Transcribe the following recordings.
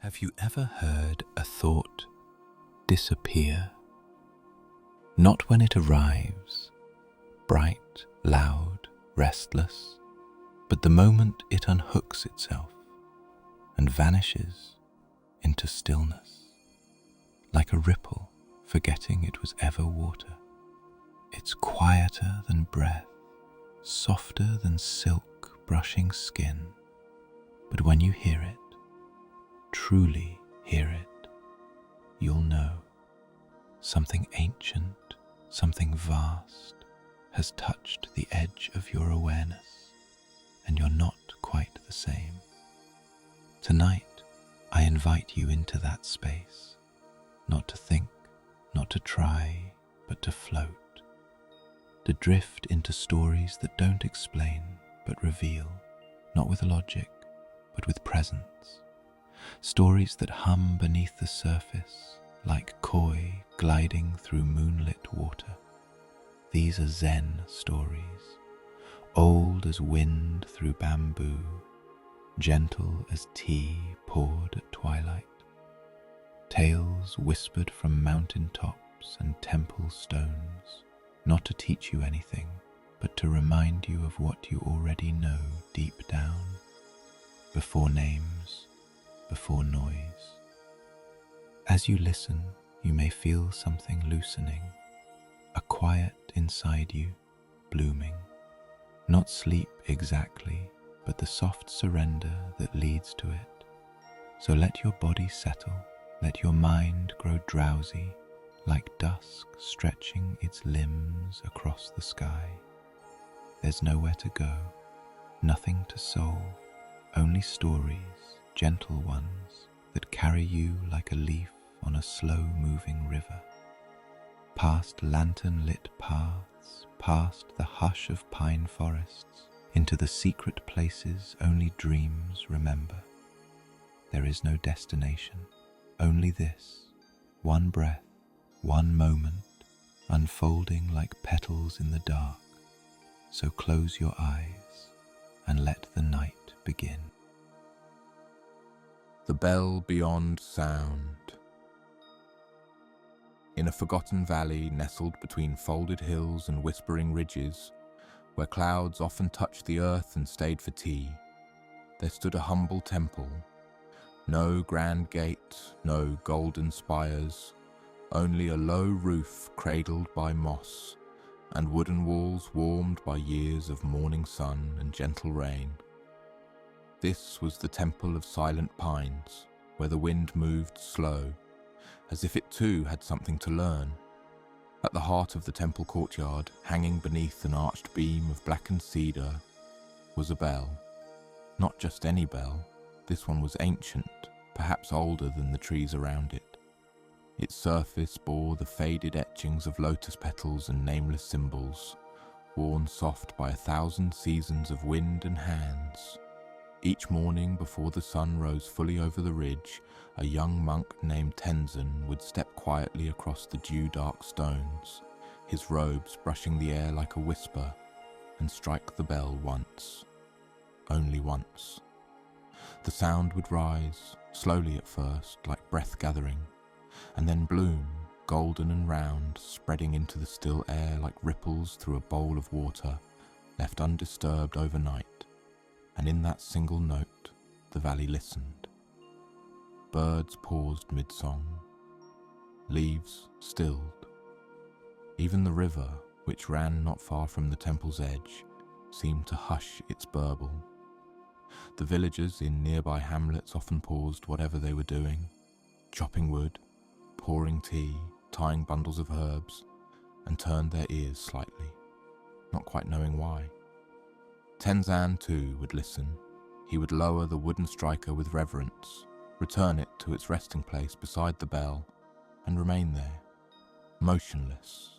Have you ever heard a thought disappear? Not when it arrives, bright, loud, restless, but the moment it unhooks itself and vanishes into stillness, like a ripple forgetting it was ever water. It's quieter than breath, softer than silk brushing skin, but when you hear it, truly hear it, you'll know something ancient, something vast has touched the edge of your awareness, and you're not quite the same. Tonight, I invite you into that space, not to think, not to try, but to float, to drift into stories that don't explain, but reveal, not with logic, but with presence. Stories that hum beneath the surface, like koi gliding through moonlit water. These are Zen stories, old as wind through bamboo, gentle as tea poured at twilight. Tales whispered from mountain tops and temple stones, not to teach you anything, but to remind you of what you already know deep down, before names, before noise. As you listen, you may feel something loosening, a quiet inside you blooming. Not sleep exactly, but the soft surrender that leads to it. So let your body settle, let your mind grow drowsy, like dusk stretching its limbs across the sky. There's nowhere to go, nothing to solve, only stories, gentle ones, that carry you like a leaf on a slow-moving river. Past lantern-lit paths, past the hush of pine forests, into the secret places only dreams remember. There is no destination, only this, one breath, one moment, unfolding like petals in the dark. So close your eyes and let the night begin. The Bell Beyond Sound. In a forgotten valley nestled between folded hills and whispering ridges, where clouds often touched the earth and stayed for tea, there stood a humble temple. No grand gate, no golden spires, only a low roof cradled by moss, and wooden walls warmed by years of morning sun and gentle rain. This was the Temple of Silent Pines, where the wind moved slow, as if it too had something to learn. At the heart of the temple courtyard, hanging beneath an arched beam of blackened cedar, was a bell. Not just any bell, this one was ancient, perhaps older than the trees around it. Its surface bore the faded etchings of lotus petals and nameless symbols, worn soft by 1,000 seasons of wind and hands. Each morning before the sun rose fully over the ridge, a young monk named Tenzin would step quietly across the dew-dark stones, his robes brushing the air like a whisper, and strike the bell once. Only once. The sound would rise, slowly at first, like breath gathering, and then bloom, golden and round, spreading into the still air like ripples through a bowl of water, left undisturbed overnight. And in that single note, the valley listened. Birds paused mid-song. Leaves stilled. Even the river, which ran not far from the temple's edge, seemed to hush its burble. The villagers in nearby hamlets often paused whatever they were doing, chopping wood, pouring tea, tying bundles of herbs, and turned their ears slightly, not quite knowing why. Tenzin too would listen. He would lower the wooden striker with reverence, return it to its resting place beside the bell, and remain there, motionless.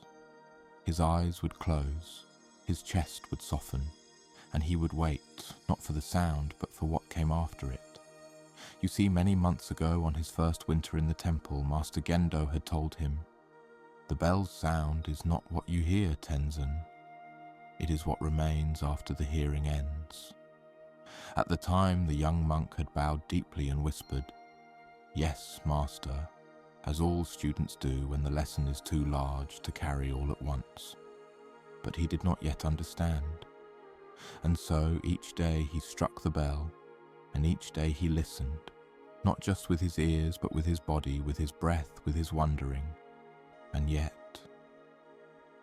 His eyes would close, his chest would soften, and he would wait, not for the sound, but for what came after it. You see, many months ago, on his first winter in the temple, Master Gendo had told him, "The bell's sound is not what you hear, Tenzin. It is what remains after the hearing ends." At the time, the young monk had bowed deeply and whispered, "Yes, master," as all students do when the lesson is too large to carry all at once. But he did not yet understand. And so each day he struck the bell, and each day he listened, not just with his ears, but with his body, with his breath, with his wondering. And yet,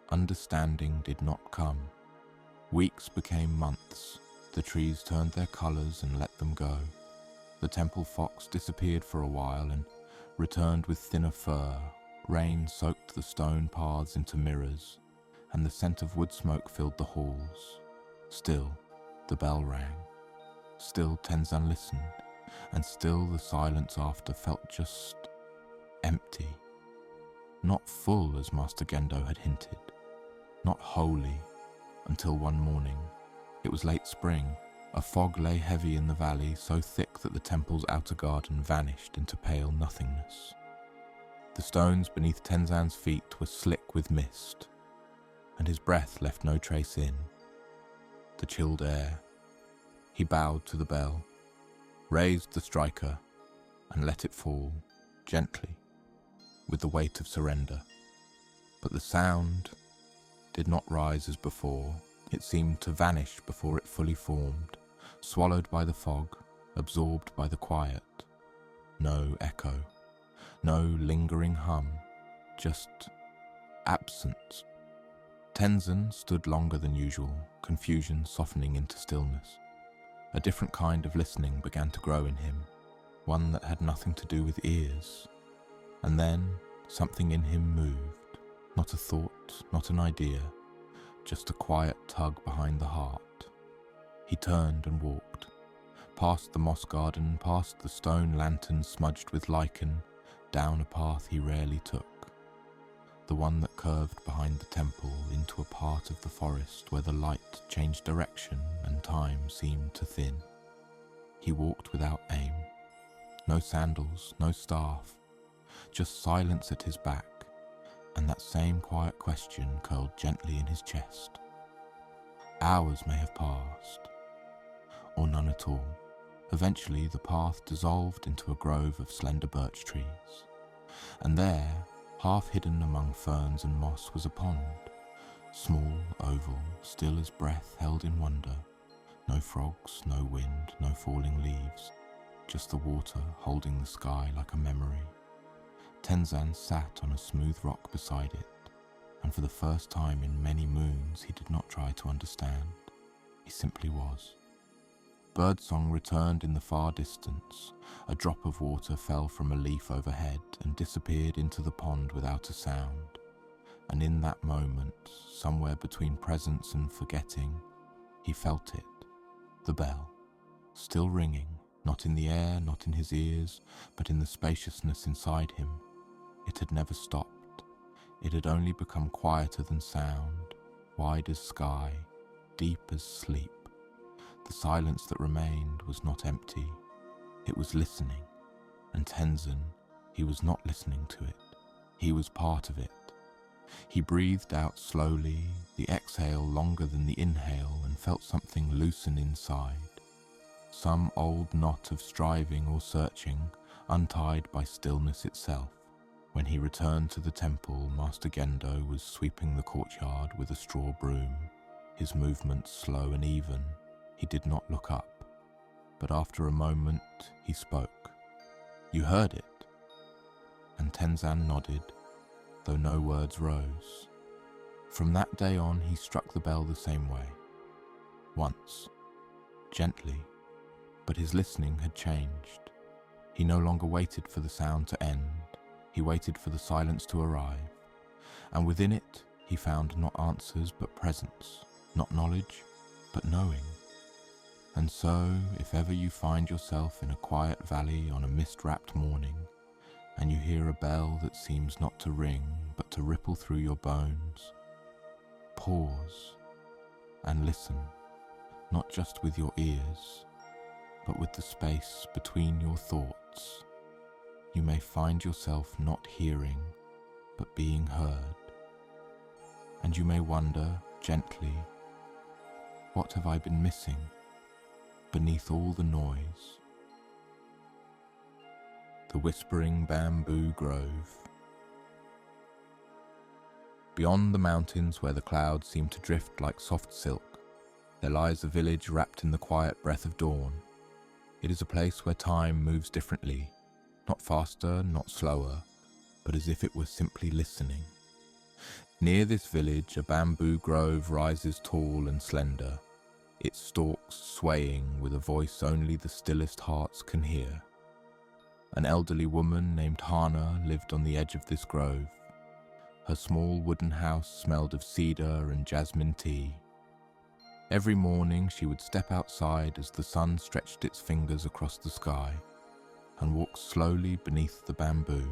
understanding did not come. Weeks became months. The trees turned their colors and let them go. The temple fox disappeared for a while and returned with thinner fur. Rain soaked the stone paths into mirrors, and the scent of wood smoke filled the halls. Still, the bell rang. Still Tenzan listened, and still the silence after felt just empty. Not full as Master Gendo had hinted, not holy, until one morning. It was late spring. A fog lay heavy in the valley, so thick that the temple's outer garden vanished into pale nothingness. The stones beneath Tenzan's feet were slick with mist, and his breath left no trace in the chilled air. He bowed to the bell, raised the striker, and let it fall, gently, with the weight of surrender. But the sound did not rise as before. It seemed to vanish before it fully formed, swallowed by the fog, absorbed by the quiet. No echo, no lingering hum, just absence. Tenzan stood longer than usual, confusion softening into stillness. A different kind of listening began to grow in him, one that had nothing to do with ears. And then something in him moved, not a thought, not an idea, just a quiet tug behind the heart. He turned and walked, past the moss garden, past the stone lantern smudged with lichen, down a path he rarely took, the one that curved behind the temple into a part of the forest where the light changed direction and time seemed to thin. He walked without aim, no sandals, no staff, just silence at his back, and that same quiet question curled gently in his chest. Hours may have passed, or none at all. Eventually the path dissolved into a grove of slender birch trees, and there, half hidden among ferns and moss, was a pond, small, oval, still as breath held in wonder. No frogs, no wind, no falling leaves, just the water holding the sky like a memory. Tenzan sat on a smooth rock beside it, and for the first time in many moons he did not try to understand. He simply was. Birdsong returned in the far distance. A drop of water fell from a leaf overhead and disappeared into the pond without a sound. And in that moment, somewhere between presence and forgetting, he felt it, the bell, still ringing, not in the air, not in his ears, but in the spaciousness inside him. It had never stopped. It had only become quieter than sound, wide as sky, deep as sleep. The silence that remained was not empty. It was listening, and Tenzan, he was not listening to it. He was part of it. He breathed out slowly, the exhale longer than the inhale, and felt something loosen inside. Some old knot of striving or searching, untied by stillness itself. When he returned to the temple, Master Gendo was sweeping the courtyard with a straw broom, his movements slow and even. He did not look up, but after a moment he spoke. "You heard it?" And Tenzan nodded, though no words rose. From that day on he struck the bell the same way. Once, gently, but his listening had changed. He no longer waited for the sound to end. He waited for the silence to arrive, and within it he found not answers but presence, not knowledge but knowing. And so, if ever you find yourself in a quiet valley on a mist-wrapped morning, and you hear a bell that seems not to ring but to ripple through your bones, pause and listen, not just with your ears, but with the space between your thoughts. You may find yourself not hearing, but being heard. And you may wonder, gently, what have I been missing beneath all the noise? the whispering bamboo grove. Beyond the mountains where the clouds seem to drift like soft silk, there lies a village wrapped in the quiet breath of dawn. It is a place where time moves differently, not faster, not slower, but as if it were simply listening. Near this village, a bamboo grove rises tall and slender, its stalks swaying with a voice only the stillest hearts can hear. An elderly woman named Hana lived on the edge of this grove. Her small wooden house smelled of cedar and jasmine tea. Every morning she would step outside as the sun stretched its fingers across the sky and walk slowly beneath the bamboo,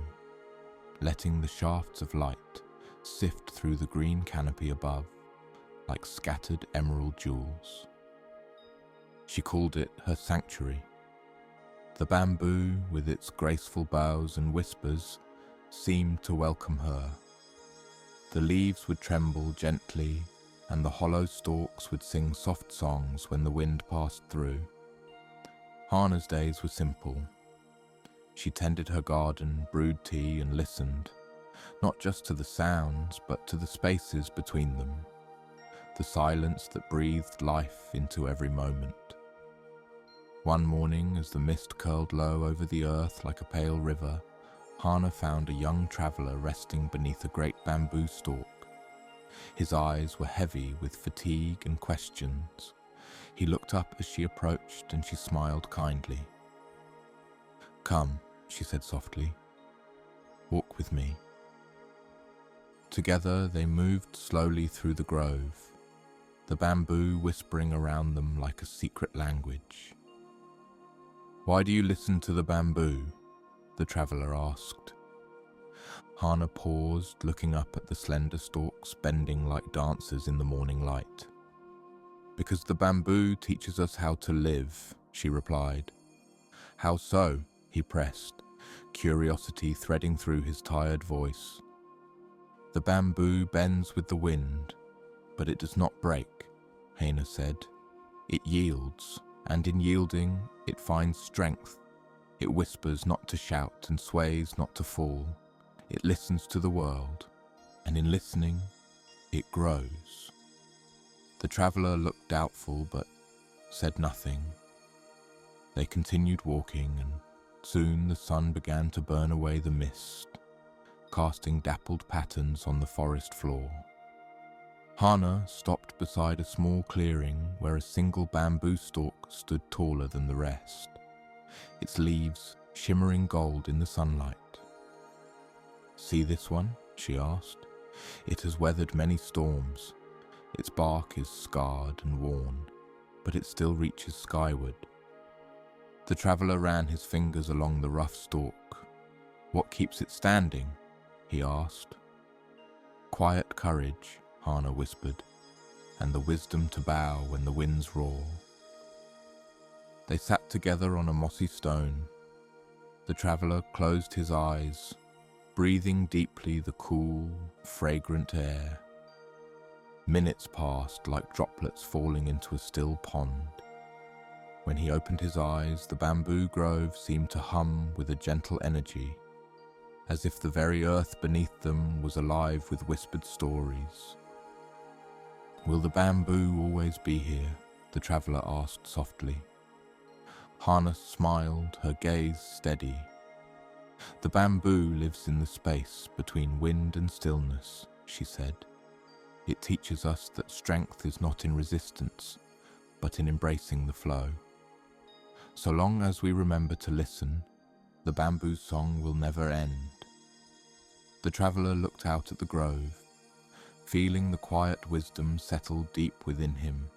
letting the shafts of light sift through the green canopy above like scattered emerald jewels. She called it her sanctuary. The bamboo, with its graceful boughs and whispers, seemed to welcome her. The leaves would tremble gently, and the hollow stalks would sing soft songs when the wind passed through. Hana's days were simple. She tended her garden, brewed tea, and listened, not just to the sounds, but to the spaces between them, the silence that breathed life into every moment. One morning, as the mist curled low over the earth like a pale river, Hana found a young traveller resting beneath a great bamboo stalk. His eyes were heavy with fatigue and questions. He looked up as she approached, and she smiled kindly. "Come," she said softly. "Walk with me." Together they moved slowly through the grove, the bamboo whispering around them like a secret language. "Why do you listen to the bamboo?" the traveller asked. Hana paused, looking up at the slender stalks bending like dancers in the morning light. "Because the bamboo teaches us how to live," she replied. "How so?" he pressed, curiosity threading through his tired voice. "The bamboo bends with the wind, but it does not break," Hana said. "It yields, and in yielding, it finds strength. It whispers not to shout and sways not to fall. It listens to the world, and in listening, it grows." The traveller looked doubtful but said nothing. They continued walking, and soon the sun began to burn away the mist, casting dappled patterns on the forest floor. Hana stopped beside a small clearing where a single bamboo stalk stood taller than the rest, its leaves shimmering gold in the sunlight. "See this one?" she asked. "It has weathered many storms. Its bark is scarred and worn, but it still reaches skyward." The traveller ran his fingers along the rough stalk. "What keeps it standing?" he asked. "Quiet courage," Hana whispered, "and the wisdom to bow when the winds roar." They sat together on a mossy stone. The traveller closed his eyes, breathing deeply the cool, fragrant air. Minutes passed like droplets falling into a still pond. When he opened his eyes, the bamboo grove seemed to hum with a gentle energy, as if the very earth beneath them was alive with whispered stories. "Will the bamboo always be here?" the traveller asked softly. Hana smiled, her gaze steady. "The bamboo lives in the space between wind and stillness," she said. "It teaches us that strength is not in resistance, but in embracing the flow. So long as we remember to listen, the bamboo song will never end." The traveller looked out at the grove, feeling the quiet wisdom settle deep within him.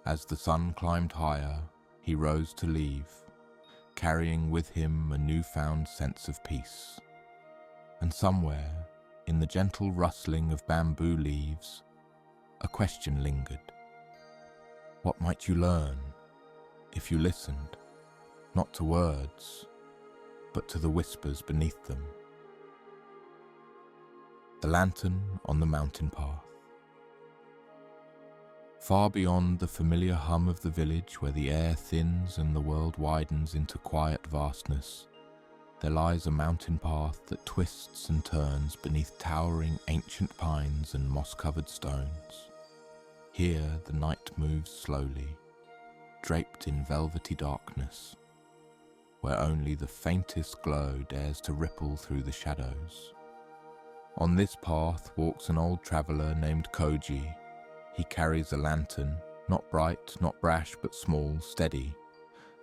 As the sun climbed higher, he rose to leave, carrying with him a newfound sense of peace. And somewhere, in the gentle rustling of bamboo leaves, a question lingered. What might you learn if you listened, not to words, but to the whispers beneath them? The lantern on the mountain path. Far beyond the familiar hum of the village where the air thins and the world widens into quiet vastness, there lies a mountain path that twists and turns beneath towering ancient pines and moss-covered stones. Here the night moves slowly, draped in velvety darkness, where only the faintest glow dares to ripple through the shadows. On this path walks an old traveller named Koji. He carries a lantern, not bright, not brash, but small, steady,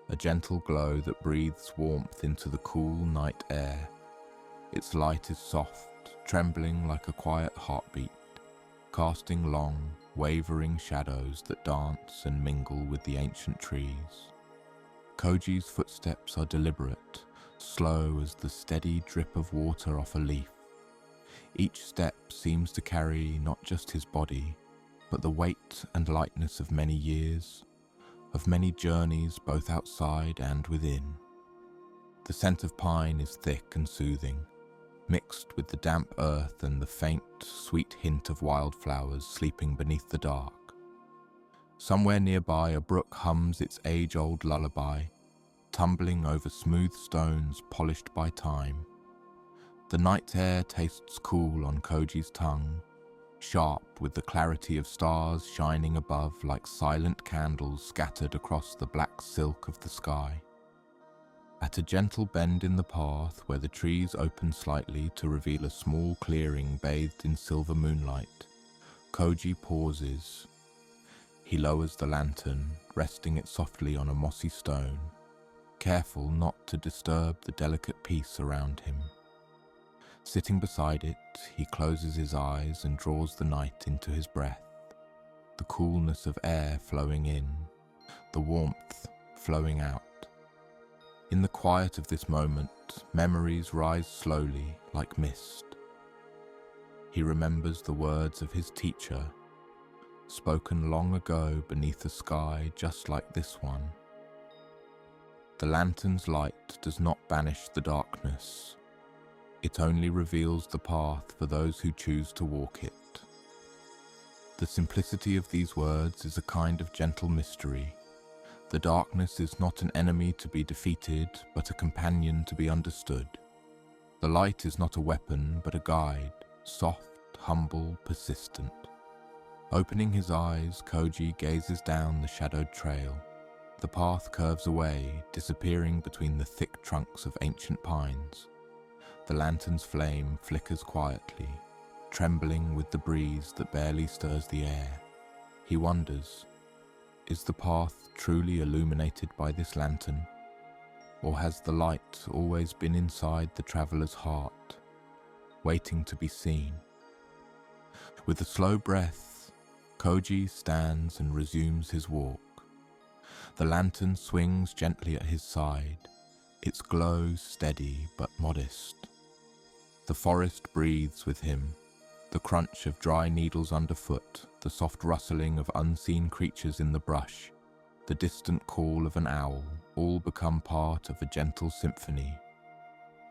a gentle glow that breathes warmth into the cool night air. Its light is soft, trembling like a quiet heartbeat, casting long, wavering shadows that dance and mingle with the ancient trees. Koji's footsteps are deliberate, slow as the steady drip of water off a leaf. Each step seems to carry not just his body, but the weight and lightness of many years, of many journeys both outside and within. The scent of pine is thick and soothing, mixed with the damp earth and the faint, sweet hint of wildflowers sleeping beneath the dark. Somewhere nearby a brook hums its age-old lullaby, tumbling over smooth stones polished by time. The night air tastes cool on Koji's tongue, sharp with the clarity of stars shining above like silent candles scattered across the black silk of the sky. At a gentle bend in the path where the trees open slightly to reveal a small clearing bathed in silver moonlight, Koji pauses. He lowers the lantern, resting it softly on a mossy stone, careful not to disturb the delicate peace around him. Sitting beside it, he closes his eyes and draws the night into his breath, the coolness of air flowing in, the warmth flowing out. In the quiet of this moment, memories rise slowly like mist. He remembers the words of his teacher, spoken long ago beneath a sky just like this one. The lantern's light does not banish the darkness. It only reveals the path for those who choose to walk it. The simplicity of these words is a kind of gentle mystery. The darkness is not an enemy to be defeated, but a companion to be understood. The light is not a weapon, but a guide, soft, humble, persistent. Opening his eyes, Koji gazes down the shadowed trail. The path curves away, disappearing between the thick trunks of ancient pines. The lantern's flame flickers quietly, trembling with the breeze that barely stirs the air. He wonders, is the path truly illuminated by this lantern? Or has the light always been inside the traveller's heart, waiting to be seen? With a slow breath, Koji stands and resumes his walk. The lantern swings gently at his side, its glow steady but modest. The forest breathes with him, the crunch of dry needles underfoot, the soft rustling of unseen creatures in the brush, the distant call of an owl, all become part of a gentle symphony.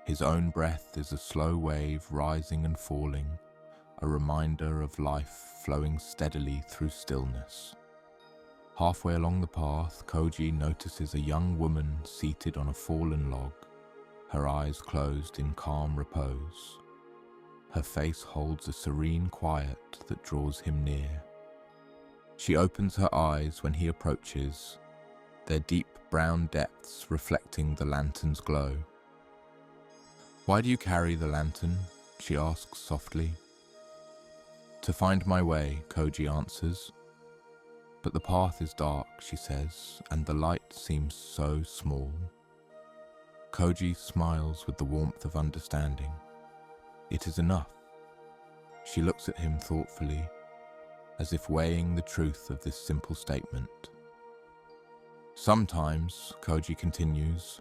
His own breath is a slow wave rising and falling, a reminder of life flowing steadily through stillness. Halfway along the path, Koji notices a young woman seated on a fallen log, her eyes closed in calm repose. Her face holds a serene quiet that draws him near. She opens her eyes when he approaches, their deep brown depths reflecting the lantern's glow. "Why do you carry the lantern?" she asks softly. "To find my way," Koji answers. "But the path is dark," she says, "and the light seems so small." Koji smiles with the warmth of understanding. It is enough. She looks at him thoughtfully, as if weighing the truth of this simple statement. "Sometimes," Koji continues,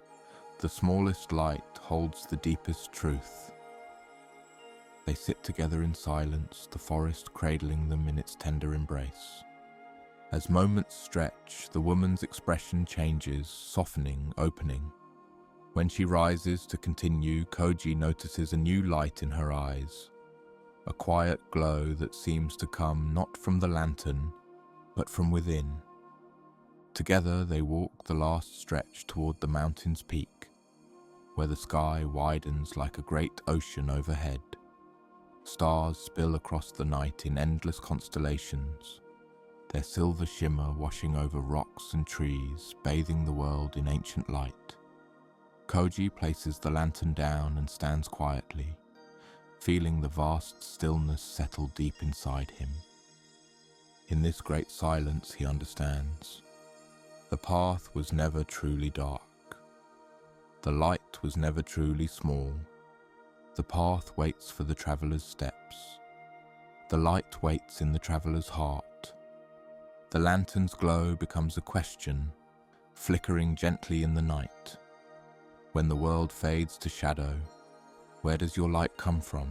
"the smallest light holds the deepest truth." They sit together in silence, the forest cradling them in its tender embrace. As moments stretch, the woman's expression changes, softening, opening. When she rises to continue, Koji notices a new light in her eyes, a quiet glow that seems to come not from the lantern, but from within. Together they walk the last stretch toward the mountain's peak, where the sky widens like a great ocean overhead. Stars spill across the night in endless constellations, their silver shimmer washing over rocks and trees, bathing the world in ancient light. Koji places the lantern down and stands quietly, feeling the vast stillness settle deep inside him. In this great silence, he understands. The path was never truly dark. The light was never truly small. The path waits for the traveller's steps. The light waits in the traveller's heart. The lantern's glow becomes a question, flickering gently in the night. When the world fades to shadow, where does your light come from?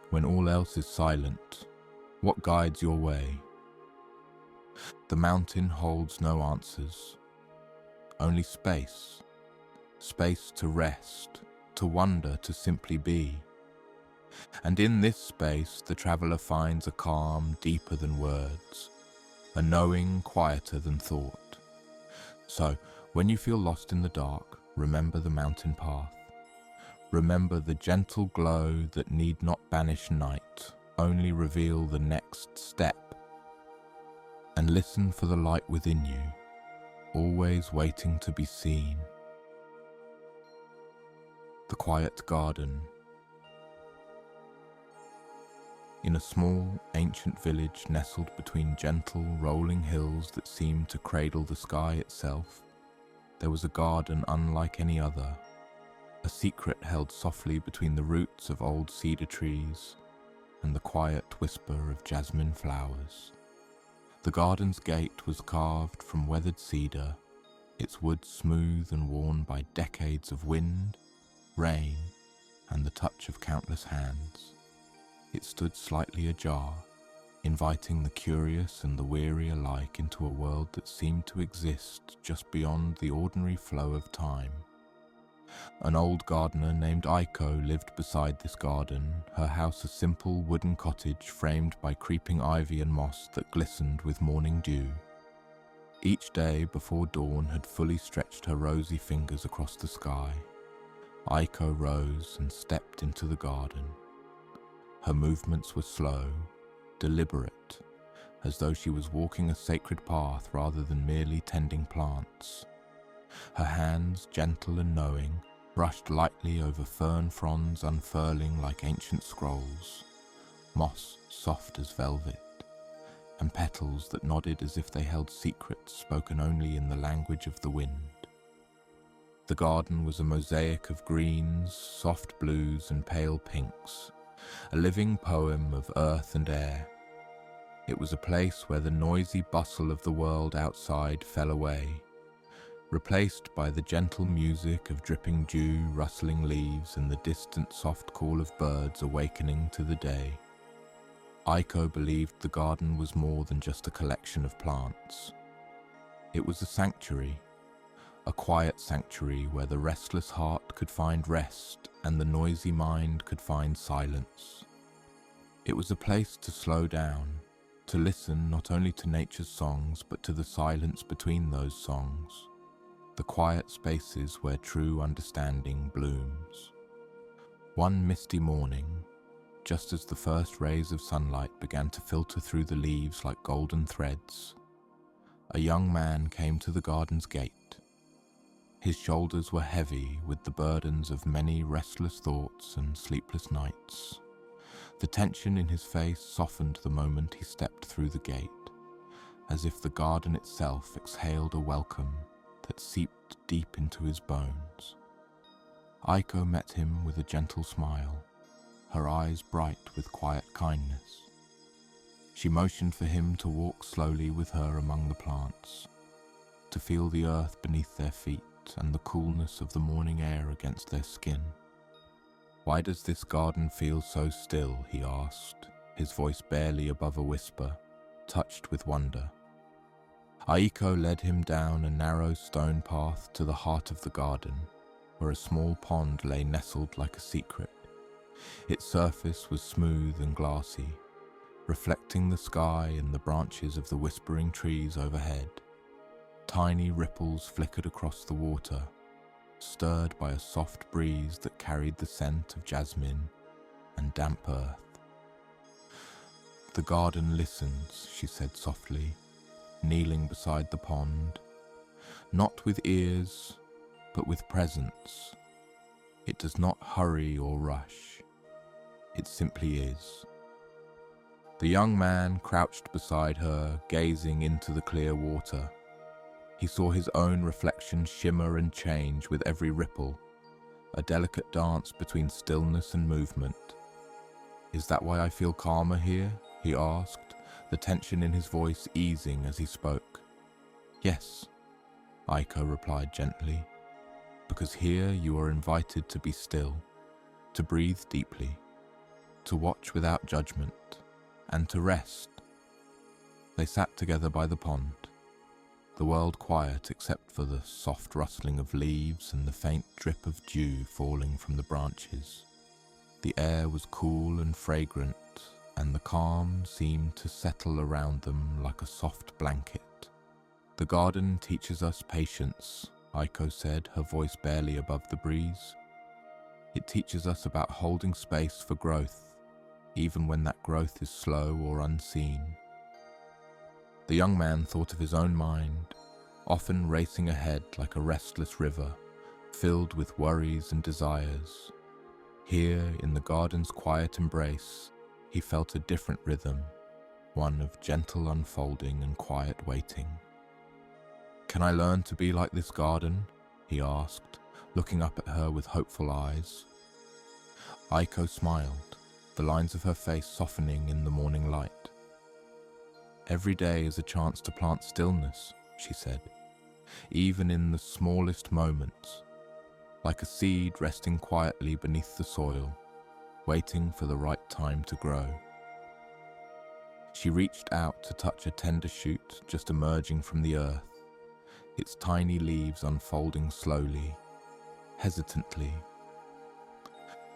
When all else is silent, what guides your way? The mountain holds no answers, only space. Space to rest, to wonder, to simply be. And in this space, the traveller finds a calm deeper than words, a knowing quieter than thought. So, when you feel lost in the dark, remember the mountain path. Remember the gentle glow that need not banish night, only reveal the next step. And listen for the light within you, always waiting to be seen. The quiet garden. In a small, ancient village nestled between gentle, rolling hills that seemed to cradle the sky itself, there was a garden unlike any other, a secret held softly between the roots of old cedar trees and the quiet whisper of jasmine flowers. The garden's gate was carved from weathered cedar, its wood smooth and worn by decades of wind, rain, and the touch of countless hands. It stood slightly ajar, inviting the curious and the weary alike into a world that seemed to exist just beyond the ordinary flow of time. An old gardener named Aiko lived beside this garden, her house a simple wooden cottage framed by creeping ivy and moss that glistened with morning dew. Each day before dawn had fully stretched her rosy fingers across the sky. Aiko rose and stepped into the garden. Her movements were slow, deliberate, as though she was walking a sacred path rather than merely tending plants. Her hands, gentle and knowing, brushed lightly over fern fronds unfurling like ancient scrolls, moss soft as velvet, and petals that nodded as if they held secrets spoken only in the language of the wind. The garden was a mosaic of greens, soft blues and pale pinks, a living poem of earth and air. It was a place where the noisy bustle of the world outside fell away, replaced by the gentle music of dripping dew, rustling leaves, and the distant soft call of birds awakening to the day. Aiko believed the garden was more than just a collection of plants. It was a sanctuary, a quiet sanctuary where the restless heart could find rest and the noisy mind could find silence. It was a place to slow down, to listen not only to nature's songs but to the silence between those songs, the quiet spaces where true understanding blooms. One misty morning, just as the first rays of sunlight began to filter through the leaves like golden threads, a young man came to the garden's gate. His shoulders were heavy with the burdens of many restless thoughts and sleepless nights. The tension in his face softened the moment he stepped through the gate, as if the garden itself exhaled a welcome that seeped deep into his bones. Aiko met him with a gentle smile, her eyes bright with quiet kindness. She motioned for him to walk slowly with her among the plants, to feel the earth beneath their feet and the coolness of the morning air against their skin. "Why does this garden feel so still?" he asked, his voice barely above a whisper, touched with wonder. Aiko led him down a narrow stone path to the heart of the garden, where a small pond lay nestled like a secret. Its surface was smooth and glassy, reflecting the sky and the branches of the whispering trees overhead. Tiny ripples flickered across the water, stirred by a soft breeze that carried the scent of jasmine and damp earth. "The garden listens," she said softly, kneeling beside the pond, "not with ears, but with presence. It does not hurry or rush. It simply is." The young man crouched beside her, gazing into the clear water. He saw his own reflection shimmer and change with every ripple, a delicate dance between stillness and movement. "Is that why I feel calmer here?" he asked, the tension in his voice easing as he spoke. "Yes," Aiko replied gently, "because here you are invited to be still, to breathe deeply, to watch without judgment, and to rest." They sat together by the pond, the world quiet except for the soft rustling of leaves and the faint drip of dew falling from the branches. The air was cool and fragrant, and the calm seemed to settle around them like a soft blanket. "The garden teaches us patience," Aiko said, her voice barely above the breeze. "It teaches us about holding space for growth, even when that growth is slow or unseen." The young man thought of his own mind, often racing ahead like a restless river, filled with worries and desires. Here, in the garden's quiet embrace, he felt a different rhythm, one of gentle unfolding and quiet waiting. "Can I learn to be like this garden?" he asked, looking up at her with hopeful eyes. Aiko smiled, the lines of her face softening in the morning light. "Every day is a chance to plant stillness," she said, "even in the smallest moments, like a seed resting quietly beneath the soil, waiting for the right time to grow." She reached out to touch a tender shoot just emerging from the earth, its tiny leaves unfolding slowly, hesitantly.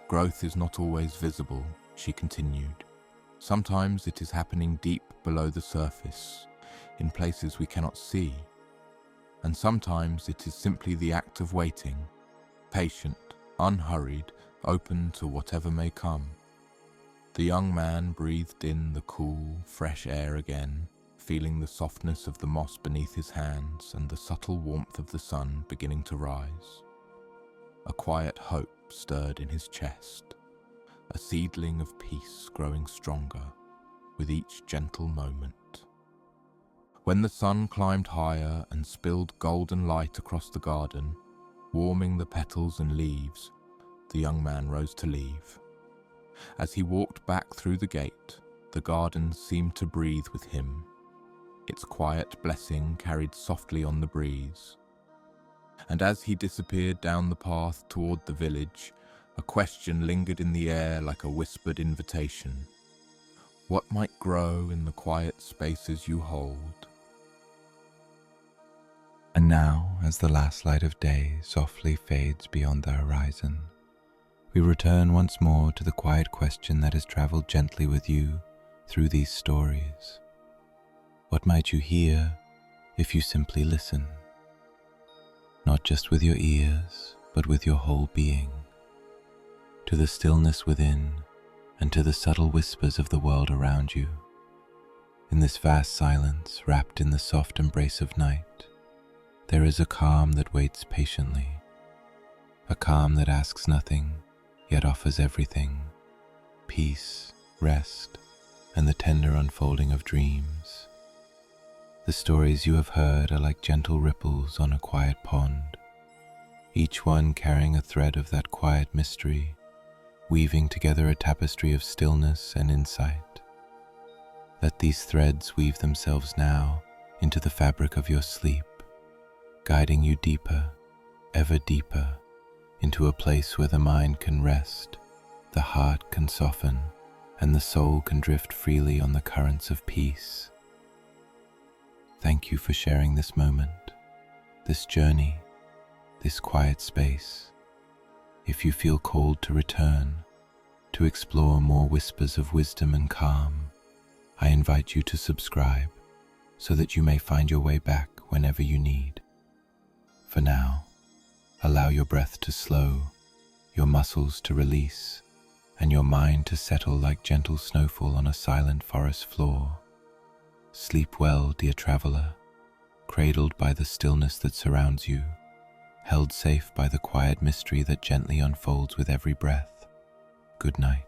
"Growth is not always visible," she continued. "Sometimes it is happening deep below the surface, in places we cannot see. And sometimes it is simply the act of waiting, patient, unhurried, open to whatever may come." The young man breathed in the cool, fresh air again, feeling the softness of the moss beneath his hands and the subtle warmth of the sun beginning to rise. A quiet hope stirred in his chest, a seedling of peace growing stronger with each gentle moment. When the sun climbed higher and spilled golden light across the garden, warming the petals and leaves, the young man rose to leave. As he walked back through the gate, the garden seemed to breathe with him, its quiet blessing carried softly on the breeze. And as he disappeared down the path toward the village, a question lingered in the air like a whispered invitation. What might grow in the quiet spaces you hold? And now, as the last light of day softly fades beyond the horizon, we return once more to the quiet question that has traveled gently with you through these stories. What might you hear if you simply listen? Not just with your ears, but with your whole being, to the stillness within and to the subtle whispers of the world around you. In this vast silence, wrapped in the soft embrace of night, there is a calm that waits patiently, a calm that asks nothing, yet offers everything: peace, rest, and the tender unfolding of dreams. The stories you have heard are like gentle ripples on a quiet pond, each one carrying a thread of that quiet mystery, weaving together a tapestry of stillness and insight. Let these threads weave themselves now into the fabric of your sleep, guiding you deeper, ever deeper, into a place where the mind can rest, the heart can soften, and the soul can drift freely on the currents of peace. Thank you for sharing this moment, this journey, this quiet space. If you feel called to return, to explore more whispers of wisdom and calm, I invite you to subscribe so that you may find your way back whenever you need. For now, Allow your breath to slow, your muscles to release, and your mind to settle like gentle snowfall on a silent forest floor. Sleep well, dear traveler, cradled by the stillness that surrounds you, held safe by the quiet mystery that gently unfolds with every breath. Good night.